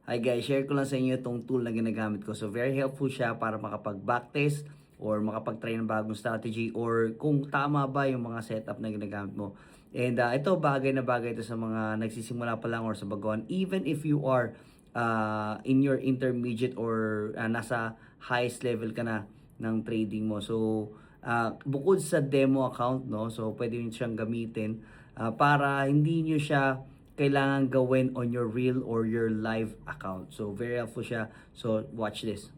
Hi guys, share ko lang sa inyo itong tool na ginagamit ko. So very helpful siya para makapag-backtest or makapag-try ng bagong strategy or kung tama ba yung mga setup na ginagamit mo. And ito bagay na bagay ito sa mga nagsisimula pa lang or sa baguhan. Even if you are in your intermediate or nasa highest level ka na ng trading mo. So bukod sa demo account, no, so pwede nyo siyang gamitin para hindi nyo siya kailangan gawin on your real or your live account. So, very helpful siya. So, watch this.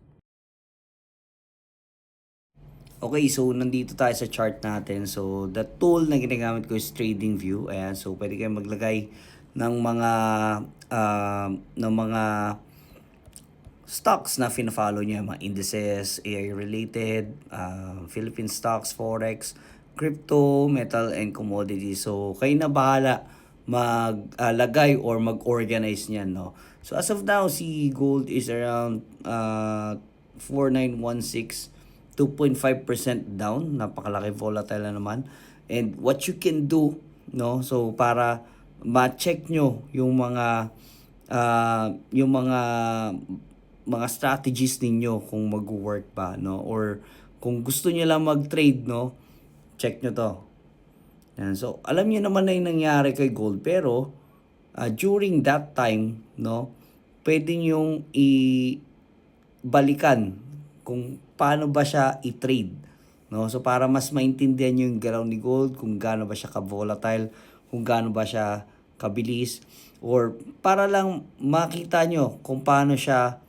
Okay, so nandito tayo sa chart natin. So, the tool na ginagamit ko is TradingView. Ayan, so pwede kayong maglagay ng mga stocks na fina-follow niya, mga indices, AI related, Philippine stocks, forex, crypto, metal and commodities. So kayo na bahala maglagay or mag-organize niyan, no. So as of now, si gold is around 4916, 2.5% down, napakalaki, volatile na naman. And what you can do, no, so para ma-check nyo yung mga strategies ninyo kung mag-work ba, no, or kung gusto niyo lang mag-trade, no, check nyo to. Yan. So alam niyo naman na yung nangyari kay gold, pero during that time, no, pwede niyong balikan kung paano ba siya i-trade, no? So para mas maintindihan niyo yung galaw ni gold, kung gaano ba siya ka-volatile, kung gaano ba siya kabilis, or para lang makita niyo kung paano siya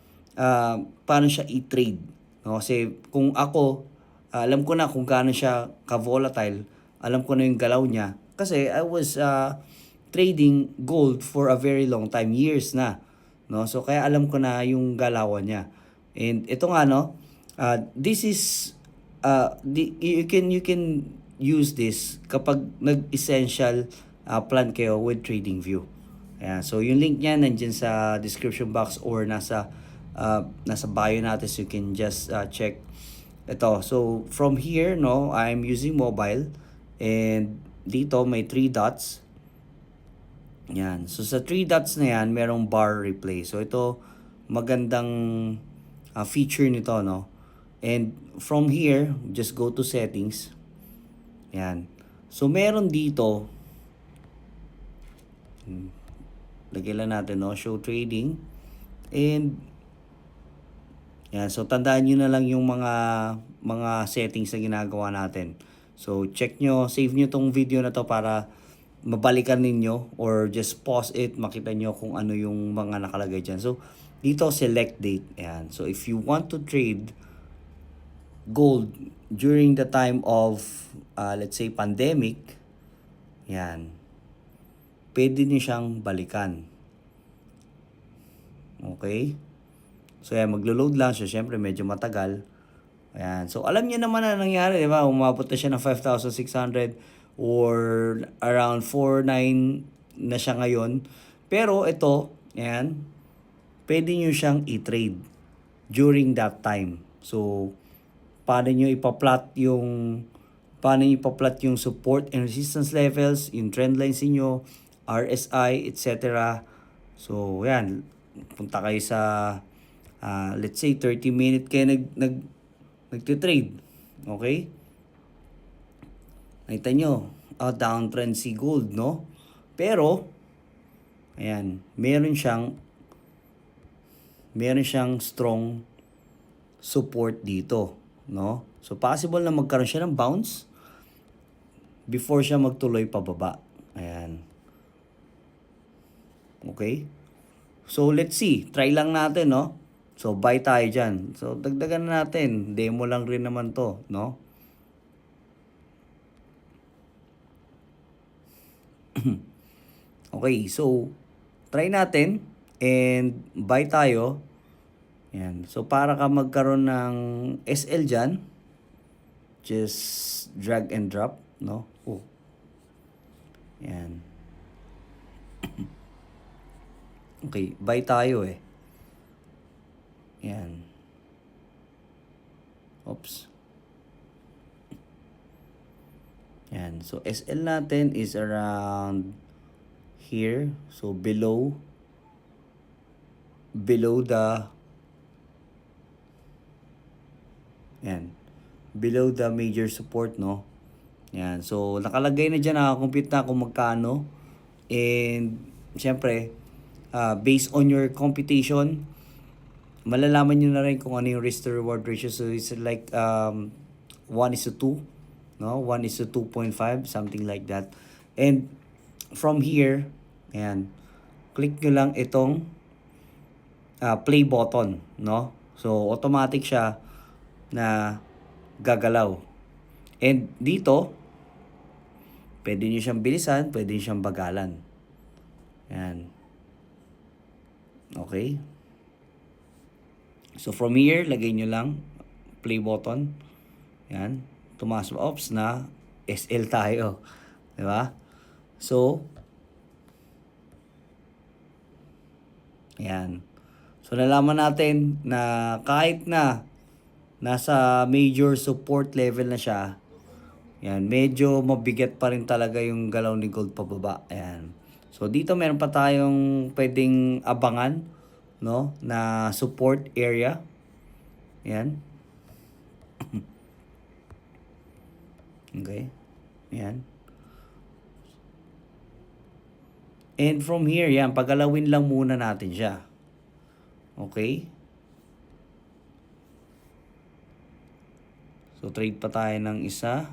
i-trade, no? Kasi kung ako, alam ko na kung gaano siya ka-volatile, alam ko na yung galaw niya kasi I was trading gold for a very long time, years na, no? So kaya alam ko na yung galawan niya. And ito nga, no, this is you can use this kapag nag-essential plan kayo with TradingView. Ayan, so yung link niya nandiyan sa description box or nasa bio natin, so you can just check ito. So from here, no, I'm using mobile and dito may 3 dots. Yan. So sa 3 dots na yan, merong bar replay. So ito magandang feature nito, no. And from here, just go to settings. Yan. So meron dito, lagyan lang natin, no, show trading. And yan, so tandaan niyo na lang yung mga settings na ginagawa natin. So check nyo, save nyo tong video na to para mabalikan ninyo or just pause it, makita nyo kung ano yung mga nakalagay dyan. So dito select date. Ayan. So if you want to trade gold during the time of let's say pandemic, yan, pwede nyo siyang balikan. Okay? So yan, maglo-load lang siya. Siyempre, medyo matagal. Ayan. So, alam niyo naman na nangyari, di ba? Umabot na siya ng 5,600 or around 4,900 na siya ngayon. Pero ito, ayan, pwede niyo siyang i-trade during that time. So, paano niyo ipa-plot yung support and resistance levels, yung trend lines niyo, RSI, etc. So, yan, punta kayo sa let's say 30 minute kayo nagtitrade. Okay? Nakita nyo, downtrend si gold, no? Pero, ayan, meron siyang strong support dito, no? So, possible na magkaroon siya ng bounce before siya magtuloy pababa. Ayan. Okay? So, let's see. Try lang natin, no? So, buy tayo dyan. So, dagdagan na natin. Demo lang rin naman to, no? Okay, so, try natin. And, buy tayo. Yan. So, para ka magkaroon ng SL dyan, just drag and drop, no? Oh. Yan. Okay, buy tayo eh. Yan. Oops. Yan. So, SL natin is around here. So, below below the yan, below the major support, no? Yan. So, nakalagay na dyan, nakakompute na kung magkano. And, syempre, based on your computation, malalaman nyo na rin kung ano yung risk to reward ratio. So, it's like 1:2, no? 1:2.5, something like that. And, from here, ayan, click nyo lang itong play button, no? So, automatic siya na gagalaw. And dito, pwede nyo siyang bilisan, pwede nyo siyang bagalan. Yan. Okay. So from here, lagay nyo lang play button. Yan. Tumaas mo, ops na SL tayo. Diba? So, yan. So nalaman natin na kahit na nasa major support level na siya, yan, medyo mabigat pa rin talaga yung galaw ni gold pababa. Ayan. So dito meron pa tayong pwedeng abangan, no, na support area. Ayan. Okay. Ayan. And from here, yan, pagalawin lang muna natin siya. Okay. So trade pa tayo ng isa.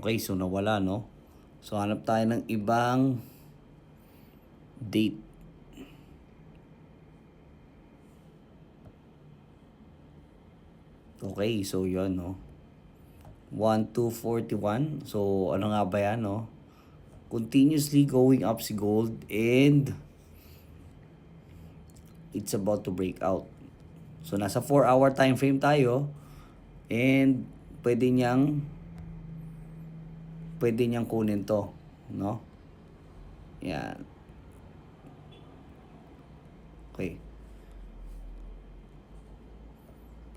Okay, so nawala, no? So hanap tayo ng ibang date. Okay, so yun, no? 1,241. So ano nga ba yan, no? Continuously going up si gold and it's about to break out. So nasa 4-hour time frame tayo and pwede niyang kunin to, no? Yan. Okay.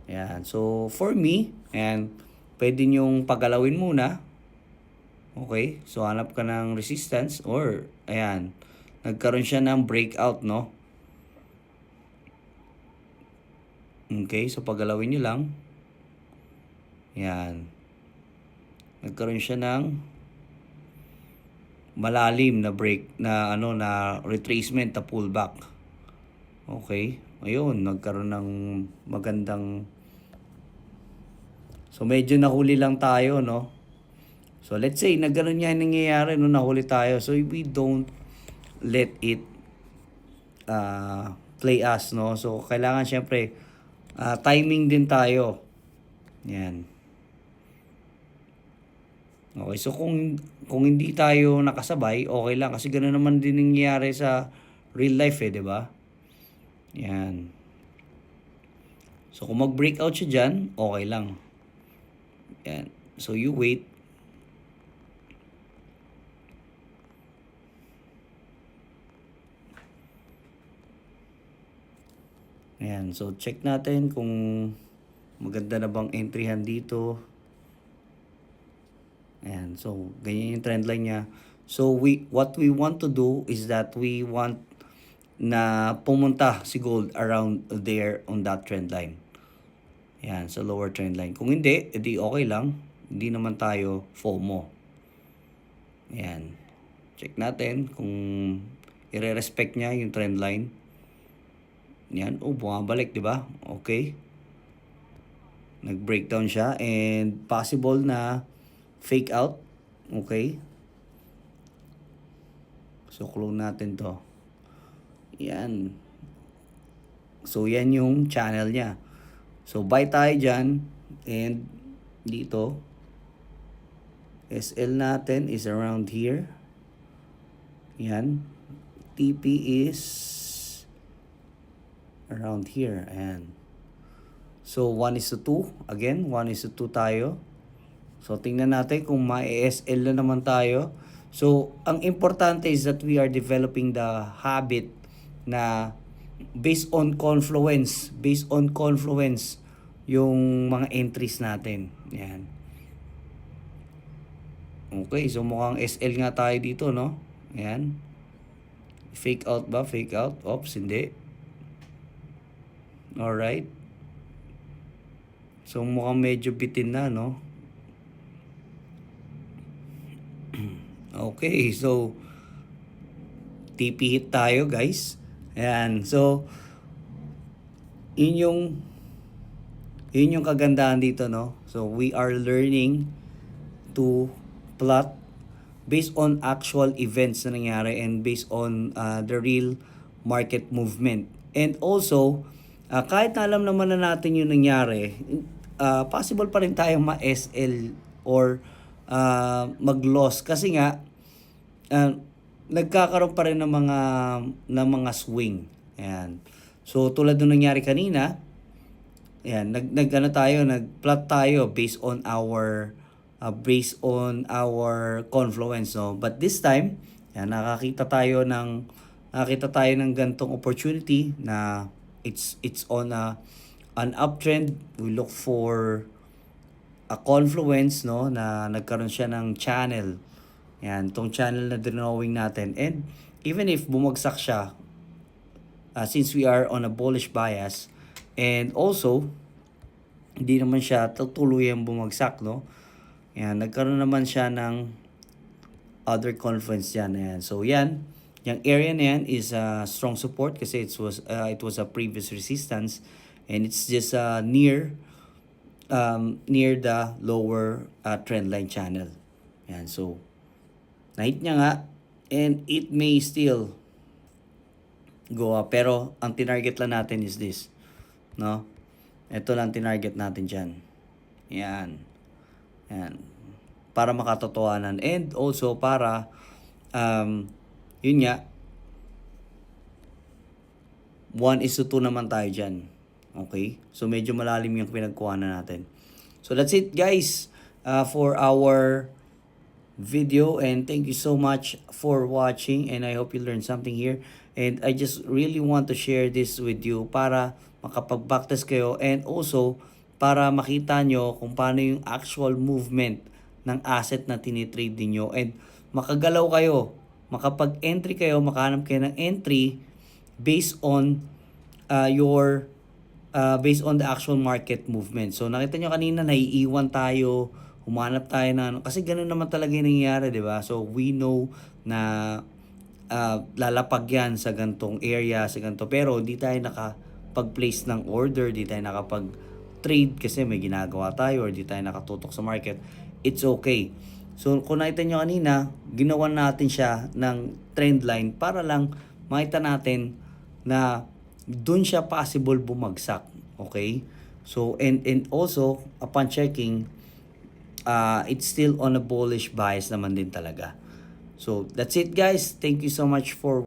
Yan. So for me, and pwede niyong pagalawin muna. Okay? So hanap ka ng resistance or ayan, nagkaroon siya ng breakout, no? Okay, so pagalawin niyo lang. Yan. Nagkaroon siya ng malalim na break na na retracement, na pullback. Okay? Ayun, nagkaroon ng magandang, so medyo nahuli lang tayo, no? So let's say na ganun yan nangyayari, no, nahuli tayo. So we don't let it play us, no? So kailangan syempre timing din tayo. Yan. Okay, so kung hindi tayo nakasabay, okay lang kasi ganoon naman din nangyayari sa real life, di ba? Yan. So kung mag-breakout siya diyan, okay lang. Yan. So you wait. Ayan, so check natin kung maganda na bang entryhan dito. Ayan, so ganyan yung trend line niya. So what we want to do is that we want na pumunta si gold around there on that trend line. Ayan, sa lower trend line. Kung hindi, edi okay lang. Hindi naman tayo FOMO. Ayan. Check natin kung i-respect niya yung trend line. Yan, bumabalik, di ba? Okay. Nag-breakdown siya and possible na fake out. Okay. So, clone natin to. Yan. So, yan yung channel niya. So, buy tayo dyan. And dito, SL natin is around here. Yan. TP is around here. Ayan. So 1:2. Again, 1:2 tayo. So tingnan natin kung ma-SL na naman tayo. So ang importante is that we are developing the habit na based on confluence yung mga entries natin. Yan. Okay, so mukhang SL nga tayo dito, no? Ayan. Fake out ba? Fake out? Oops, hindi. Alright. So mukhang medyo bitin na, no? Okay, so TP hit tayo, guys. Ayan. So yun yung kagandahan dito, no? So we are learning to plot based on actual events na nangyari and based on the real market movement. And also, kahit na alam naman na natin yung nangyari, possible pa rin tayong ma-SL or mag-loss kasi nga nagkakaroon pa rin ng mga swing. Ayan. So tulad nung nangyari kanina, ayan, nag-plot tayo based on our confluence, no? But this time, ayan, nakakita tayo ng gantong opportunity na it's on an uptrend. We look for a confluence, no, na nagkaroon siya ng channel. Yan, tong channel na drawing natin. And even if bumagsak siya, since we are on a bullish bias, and also, hindi naman siya tuluyang bumagsak, no? Yan, nagkaroon naman siya ng other confluence yan. Ayan. So, yan. Yung area na yan is strong support kasi it was a previous resistance and it's just near the lower trend line channel. Yan. So, na-hit niya nga and it may still go up. Pero, ang tinarget lang natin is this. No? Ito lang tinarget natin dyan. Yan. Yan. Para makatotohanan. And also, para, yun nga, 1:2 naman tayo dyan. Okay? So, medyo malalim yung pinagkuhanan natin. So, that's it, guys, for our video. And thank you so much for watching. And I hope you learned something here. And I just really want to share this with you para makapag-backtest kayo. And also, para makita nyo kung paano yung actual movement ng asset na tinitrade niyo. And makagalaw kayo. Makapag-entry kayo, makahanap kayo ng entry based on based on the actual market movement. So nakita nyo kanina, naiiwan tayo, humanap tayo na kasi ganun naman talaga yung nangyayari, di ba? So we know na lalapag yan sa gantong area, sa ganto. Pero di tayo nakapag-place ng order, di tayo nakapag-trade kasi may ginagawa tayo or di tayo nakatutok sa market. It's okay. So kung nakita nyo kanina, ginawa natin siya ng trend line para lang makita natin na doon siya possible bumagsak. Okay? So and also upon checking, it's still on a bullish bias naman din talaga. So that's it, guys. Thank you so much for